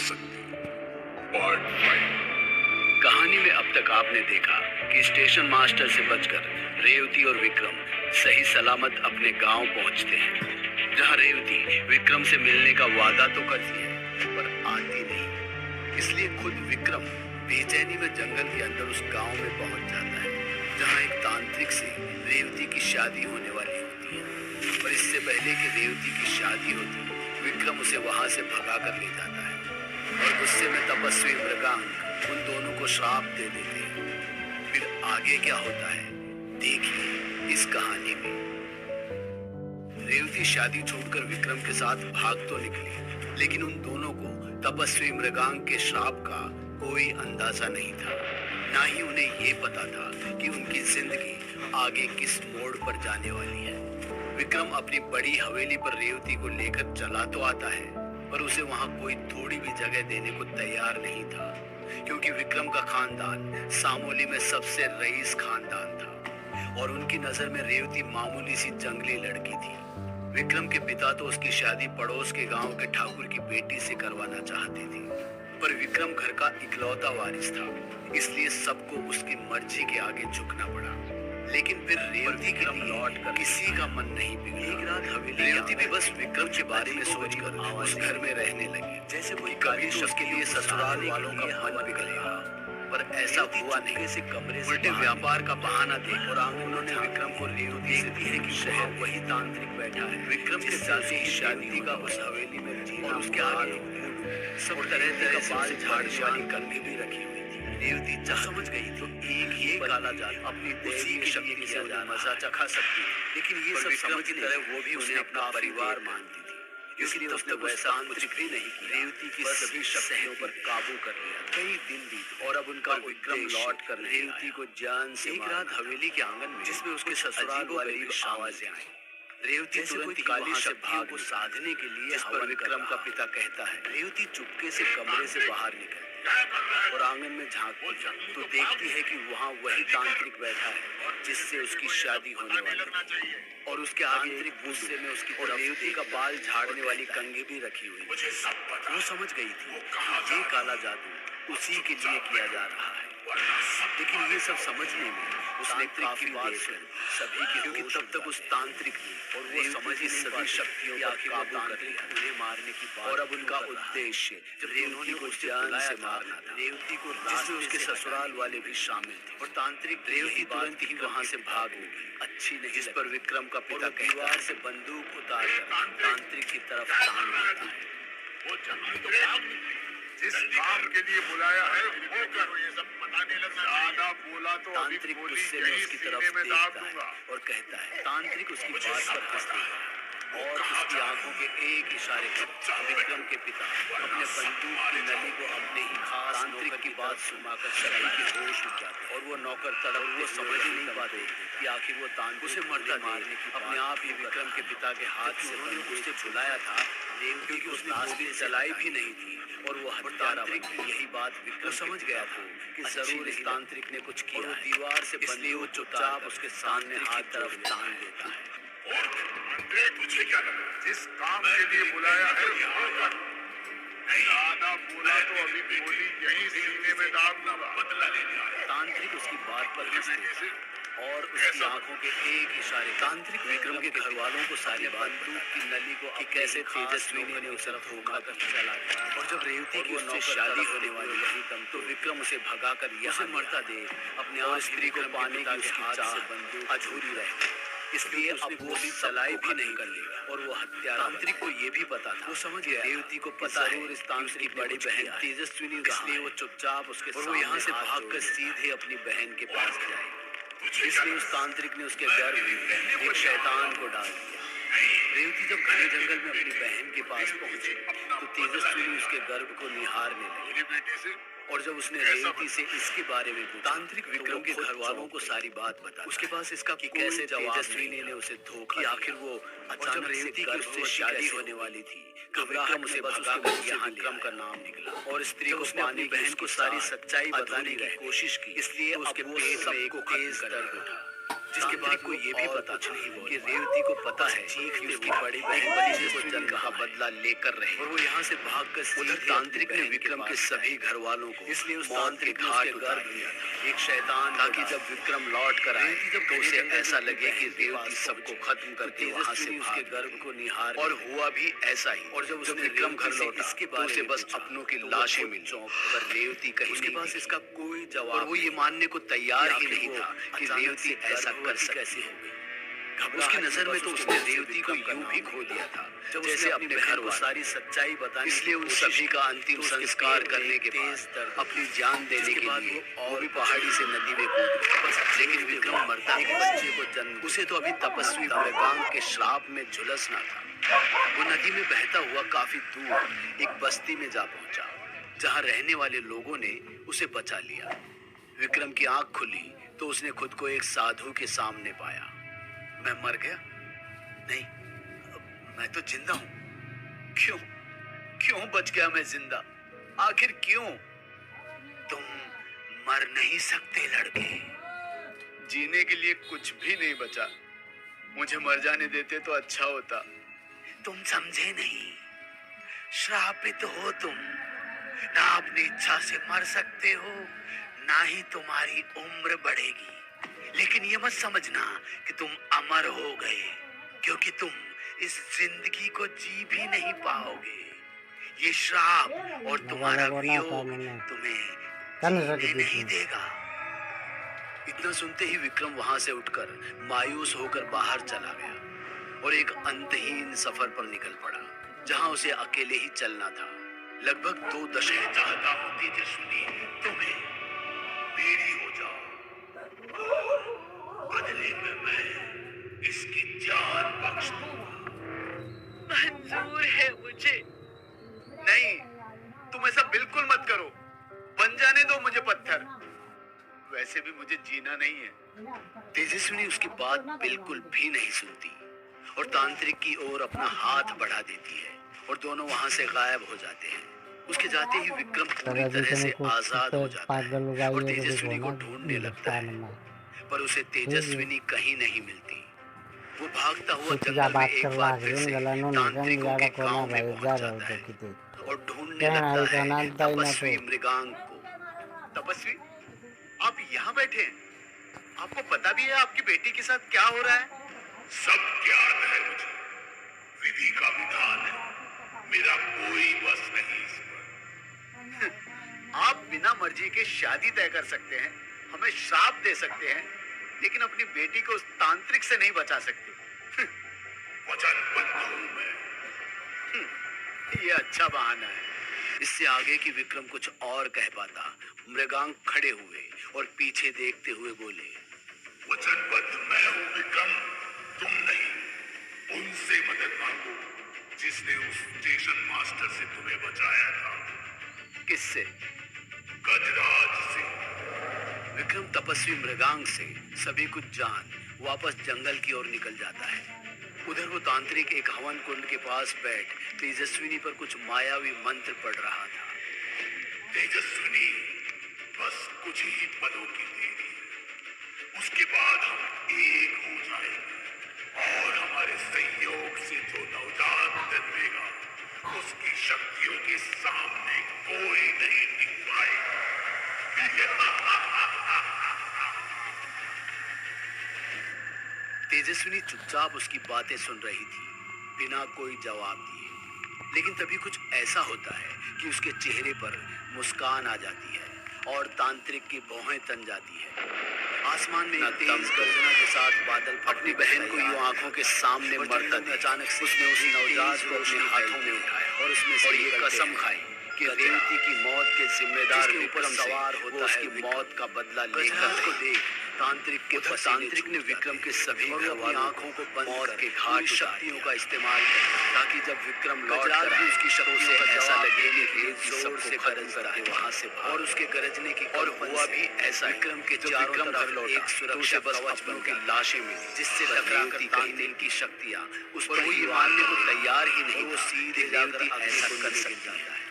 सकती। पार्ट 5। कहानी में अब तक आपने देखा कि स्टेशन मास्टर से बचकर रेवती और विक्रम सही सलामत अपने गांव पहुंचते हैं, जहां रेवती विक्रम से मिलने का वादा तो करती है पर आती नहीं। इसलिए खुद विक्रम बेचैनी में जंगल के अंदर उस गांव में पहुंच जाता है, जहां एक तांत्रिक से रेवती की शादी होने वाली होती है। पर इससे पहले कि रेवती की शादी होती, विक्रम उसे वहां से भगा कर ले जाता है और गुस्से में तपस्वी मृगांक उन दोनों को श्राप दे देते हैं। फिर आगे क्या होता है देखिए इस कहानी में। रेवती शादी छोड़कर विक्रम के साथ भाग तो निकली, लेकिन उन दोनों को तपस्वी मृगांक के श्राप का कोई अंदाजा नहीं था। ना ही उन्हें ये पता था कि उनकी जिंदगी आगे किस मोड़ पर जाने वाली है। विक्रम अपनी बड़ी हवेली पर रेवती को लेकर चला तो आता है, पर उसे वहां कोई थोड़ी भी जगह देने को तैयार नहीं था, क्योंकि विक्रम का खानदान सामोली में सबसे रईस खानदान था और उनकी नजर में रेवती मामूली सी जंगली लड़की थी। विक्रम के पिता तो उसकी शादी पड़ोस के गांव के ठाकुर की बेटी से करवाना चाहते थे, पर विक्रम घर का इकलौता वारिस था, इसलिए सबको उसकी मर्जी के आगे झुकना पड़ा। लेकिन फिर रेवती के लिए किसी का मन नहीं बिगड़ा। एक रात हवेली रेवती भी बस विक्रम के बारे में सोचकर उस घर में रहने लगी, जैसे कोई कभी उसके लिए ससुराल वालों का मन बिगड़ेगा। पर ऐसा हुआ नहीं। से कमरे से उल्टे व्यापार का बहाना देख और उन्होंने विक्रम को रेवती से दी है कि शहर वही तांत्रिक बैठा है। विक्रम के साथ ही शादी का उस हवेली में और उसके आगे सब तरह से बाल झाड़ने वाली कंघी भी रखी हुई थी। रेवती जब समझ गई तो एक ही काला जाल अपनी उसी की शक्ति से मजा चखा सकती है, लेकिन ये सब समझ की तरह वो भी उन्हें अपना परिवार मानती थी, इसलिए उसने वैसा कुछ भी नहीं किया। रेवती की सभी शक्तियों पर काबू कर लिया। कई दिन बीते और अब उनका विक्रम लौट कर रेवती को जान से एक रात हवेली के आंगन में, जिसमें उसके ससुराल वाले भी आवाजें आई। रेवती तुरंत काली शक्तियों को साधने के लिए, जिस पर विक्रम का पिता कहता है। रेवती चुपके से कमरे से बाहर निकलती और आंगन में झांकती तो देखती है कि वहाँ वही तांत्रिक बैठा है जिससे उसकी शादी होने वाली है, और उसके आंतरिक गुस्से में उसकी तरफ रेवती का बाल झाड़ने वाली कंघी भी रखी हुई। वो समझ गई थी कि ये काला जादू उसी के लिए किया जा रहा है, लेकिन ये सब समझने में उसने काफी देर सभी की, क्योंकि तब तक उस तांत्रिक ने और वो समझ ही सभी शक्तियों पर काबू कर लिया, उन्हें मारने की बात। और अब उनका उद्देश्य रेवती को जान से मारना था, रेवती को, जिसमें उसके ससुराल वाले भी शामिल थे। और तांत्रिक रेवती तुरंत ही वहां से भाग निकली, अच्छी नहीं, जिस पर विक्रम का पिता दीवार से बंदूक उतार कर तांत्रिक की तरफ तान देता है। वो जल्दी तो भाग निकली। जिस काम के लिए बुलाया है वो करो, ये सब बताने लगना। ज्यादा बोला तो तांत्रिक गुस्से में उसकी तरफ देखता है और कहता है। तांत्रिक उसकी बात पर हंसता है और उसकी आंखों के एक इशारे पर विक्रम के पिता अपने बंदूक की नली को अपने ही खास तांत्रिक की बात सुनकर सभी के होश उड़ जाते हैं और वो नौकर तड़प, वो समझ ही नहीं पाते कि आखिर वो तांत्रिक उसे मरता मारने की अपने आप ही विक्रम के पिता के हाथ से बंदूक से छुलाया था, क्योंकि उसने लाश भी जलाई भी नहीं थी और वो हत्यारा। यही बात विक्रम समझ गया था कि जरूर इस तांत्रिक ने कुछ किया है। दीवार से इसलिए वो चुपचाप उसके सामने हाथ तरफ तान देता है। और अंधे, तुझे क्या लगा? जिस काम के लिए बुलाया है वो कर। ज्यादा बोला तो अभी गोली यही सीने में दाग दूंगा। बदला लेने आया। तांत्रिक उसकी बात पर हंसते और उसकी आंखों के एक इशारे। तांत्रिक विक्रम के घर वालों को सारी बंदूक की नली को कि कैसे तेजस्वी ने उसे धोखा कर चला गया, और जब रेवती की उससे शादी होने वाली वही दम तो विक्रम उसे भगा कर यहाँ मरता देख अपने आप स्त्री को पाने की उसकी चाह से बंदूक अधूरी रह गई, इसलिए अब वो भी चलाई भी नहीं कर लेगा और वो हत्या। तांत्रिक को ये भी पता था, वो समझ गया रेवती को पता है इस तांत्रिक की बड़ी बहन तेजस्विनी, इसलिए वो चुपचाप उसके और वो यहाँ से भागकर सीधे अपनी बहन के पास जाएगा। इसलिए उस तांत्रिक ने उसके गर्भ में एक शैतान को डाल दिया। रेवती जब घने जंगल में अपनी बहन के पास पहुंची तो तेजस्विनी उसके गर्भ को निहारने लगी, और जब उसने रेवती से इसके बारे में पूछा, तांत्रिक विक्रम के घर वालों को सारी बात बता। उसके पास इसका कि कैसे तेजस्विनी ने उसे धोखा, आखिर वो अचानक रेवती की उससे शादी होने वाली थी, विक्रम उसे भगाकर यहाँ विक्रम का नाम निकला और स्त्री को पाने बहन को सारी सच्चाई बताने की कोशिश की, इसलिए उसके पेट में एक तेज दर्द उठा जिसके बाद को ये भी पता था कि रेवती को पता है कि उसकी बड़ी बहन तेजस्विनी को जन्म का बदला लेकर रहे और वो यहाँ से भागकर उधर तांत्रिक ने विक्रम के सभी घर वालों को इसलिए उस तांत्रिक घाट उतार दिया था एक शैतान, ताकि जब विक्रम लौट कर आए तो उसे ऐसा लगे कि रेवती सबको खत्म करके वहाँ से उसके गर्भ को निहार, और हुआ भी ऐसा ही। और जब उसने विक्रम घर लौटा इसके बाद उसे बस अपनों की लाशें मिली, पर रेवती कहीं उसके पास इसका कोई जवाब, और वो ये मानने को तैयार ही नहीं था कि रेवती ऐसा कर सकती है। उसकी नजर में तो उसने रेवती को यूं भी खो दिया था जैसे अपने घर को सारी सच्चाई बताने, इसलिए उन सभी का अंतिम संस्कार करने के बाद अपनी जान देने के लिए वो भी पहाड़ी से नदी में कूद गया। लेकिन विक्रम मरता के बच्चे को जन्म, उसे तो अभी तपस्वी मृगांक के श्राप में झुलसना था। वो नदी में बहता हुआ काफी दूर एक बस्ती में जा पहुंचा, जहाँ रहने वाले लोगों ने उसे बचा लिया। विक्रम की आंख खुली तो उसने खुद को एक साधु के सामने पाया। मैं मर गया? नहीं, मैं तो जिंदा हूं। क्यों बच गया मैं जिंदा? आखिर क्यों? तुम मर नहीं सकते लड़के। जीने के लिए कुछ भी नहीं बचा। मुझे मर जाने देते तो अच्छा होता। तुम समझे नहीं, श्रापित हो तुम। ना अपनी इच्छा से मर सकते हो, ना ही तुम्हारी उम्र बढ़ेगी। लेकिन ये मत समझना कि तुम अमर हो गए, क्योंकि तुम इस जिंदगी को जी भी नहीं पाओगे। ये श्राप और तुम्हारा वियोग तुम्हें जीने नहीं देगा। इतना सुनते ही विक्रम वहां से उठकर मायूस होकर बाहर चला गया और एक अंतहीन सफर पर निकल पड़ा, जहां उसे अकेले ही चलना था। लगभग 2 दशक चाहता हूं तेजस्विनी, तुम्हें मेरी हो जाओ, बदले में मैं इसकी जान बख्श दूंगा। मंजूर है मुझे। नहीं, तुम ऐसा बिल्कुल मत करो। बन जाने दो मुझे पत्थर। वैसे भी मुझे जीना नहीं है। तेजस्विनी उसकी बात बिल्कुल भी नहीं सुनती और तांत्रिक की ओर अपना हाथ बढ़ा देती है और दोनों वहां से गायब हो जाते हैं। उसके जाते ही विक्रम पूरी तरह से आजाद हो जाता है और तेजस्विनी को ढूंढने लगता है, पर उसे तेजस्विनी कहीं नहीं मिलती। वो भागता हुआ जंगल में एक बार फिर से तांत्रिकों के गांव में पहुंच जाता है और ढूंढने लगता है तपस्वी मृगांक को। तपस्वी, आप यहाँ बैठे हैं? आपको पता भी है आपकी बेटी के साथ क्या हो रहा है? सब ज्ञात है मुझे। विधि का विधान है, मेरा कोई बस नहीं इस पर। आप बिना मर्जी के शादी तय कर सकते हैं, हमें श्राप दे सकते हैं, लेकिन अपनी बेटी को उस तांत्रिक से नहीं बचा सकते। वचनबद्ध हूं मैं। ये अच्छा बहाना है। इससे आगे की विक्रम कुछ और कह पाता। मृगांक खड़े हुए और पीछे देखते हुए बोले, वचनबद्ध मैं हूं विक्रम, तुम नहीं। उनसे मदद मांगो जिसने उस स्टेशन मास्टर से तुम्हें बचाया था। किससे? गजराज से। विक्रम तपस्वी मृगांक से सभी कुछ जान वापस जंगल की ओर निकल जाता है। उधर वो तांत्रिक एक हवन कुंड के पास बैठ तेजस्विनी पर कुछ मायावी मंत्र पढ़ रहा था। तेजस्विनी, बस कुछ ही पलों की देरी, उसके बाद हम एक हो जाएंगे और हमारे संयोग से जो नवजात जन्मेगा उसकी शक्तियों के सामने कोई नहीं टिक पाएगा। तेजस्विनी चुपचाप उसकी बातें सुन रही थी, बिना कोई जवाब दिए। लेकिन तभी कुछ ऐसा होता है कि उसके चेहरे पर मुस्कान आ जाती है और तांत्रिक की भौहें तन जाती है। आसमान में तेज गर्जना के साथ बादल अपनी बहन को यूं आंखों के सामने मरता देख अचानक से उसने उस नवजात को अपने हाथों में उठाया और उसमें से ये कसम खाई कि रेवती की मौत के जिम्मेदार विक्रम सवार होता है, उसकी मौत का बदला लेकर को देख तांत्रिक ने विक्रम के सभी आंखों को बंद के घाट शक्तियों का इस्तेमाल किया ताकि जब विक्रम लौट कर आए उसकी शक्तियों का ऐसा लगे कि जोर से गरज करके वहां से और उसके गरजने की और हुआ भी ऐसा। विक्रम के चारों तरफ एक सुरक्षा बस अपनों की लाशें मिली जिससे टकराकर तांत्रिक की शक्तियां उस पर ये मानने को तैयार ही नहीं, वो सीधे जाकर ऐसा कर सकता है।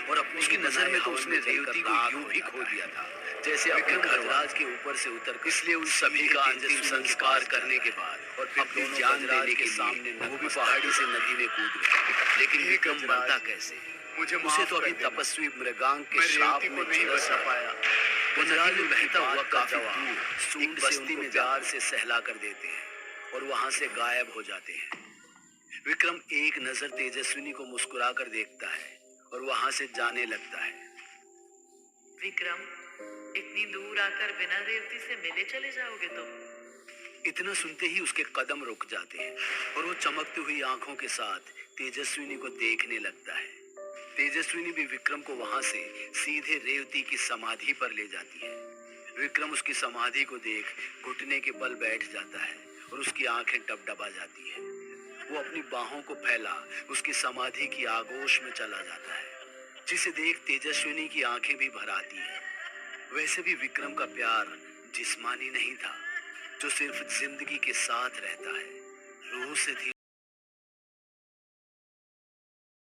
और उसकी नजर में तो उसने रेवती को यूं भी खो दिया था जैसे विक्रम गजराज के ऊपर से उतर, इसलिए उन सभी का अंतिम संस्कार करने के बाद और अपनी जान देने के सामने वो भी पहाड़ी से नदी में कूद गया। लेकिन विक्रम मरता कैसे? उसे तो अभी तपस्वी मृगांक के श्राप में झुलस न पाया। गजराज में बहता हुआ काफी दूर सूंड बस्ती में जार से सहला कर देते हैं और वहां से गायब हो जाते हैं। विक्रम एक नजर तेजस्विनी को मुस्कुरा कर देखता है और वहां से जाने लगता है। विक्रम, इतनी दूर आकर बिना रेवती से मिले चले जाओगे तुम? इतना सुनते ही उसके कदम रुक जाते हैं और वो चमकती हुई आंखों के साथ तेजस्विनी को देखने लगता है। तेजस्विनी भी विक्रम को वहां से सीधे रेवती की समाधि पर ले जाती है। विक्रम उसकी समाधि को देख घुटने के बल बैठ जाता है और उसकी आंखें डबडबा जाती है। वो अपनी बाहों को फैला उसकी समाधि की आगोश में चला जाता है, जिसे देख तेजस्विनी की आंखें भी भर आती हैं। वैसे भी विक्रम का प्यार जिस्मानी नहीं था, जो सिर्फ जिंदगी के साथ रहता है, रूह से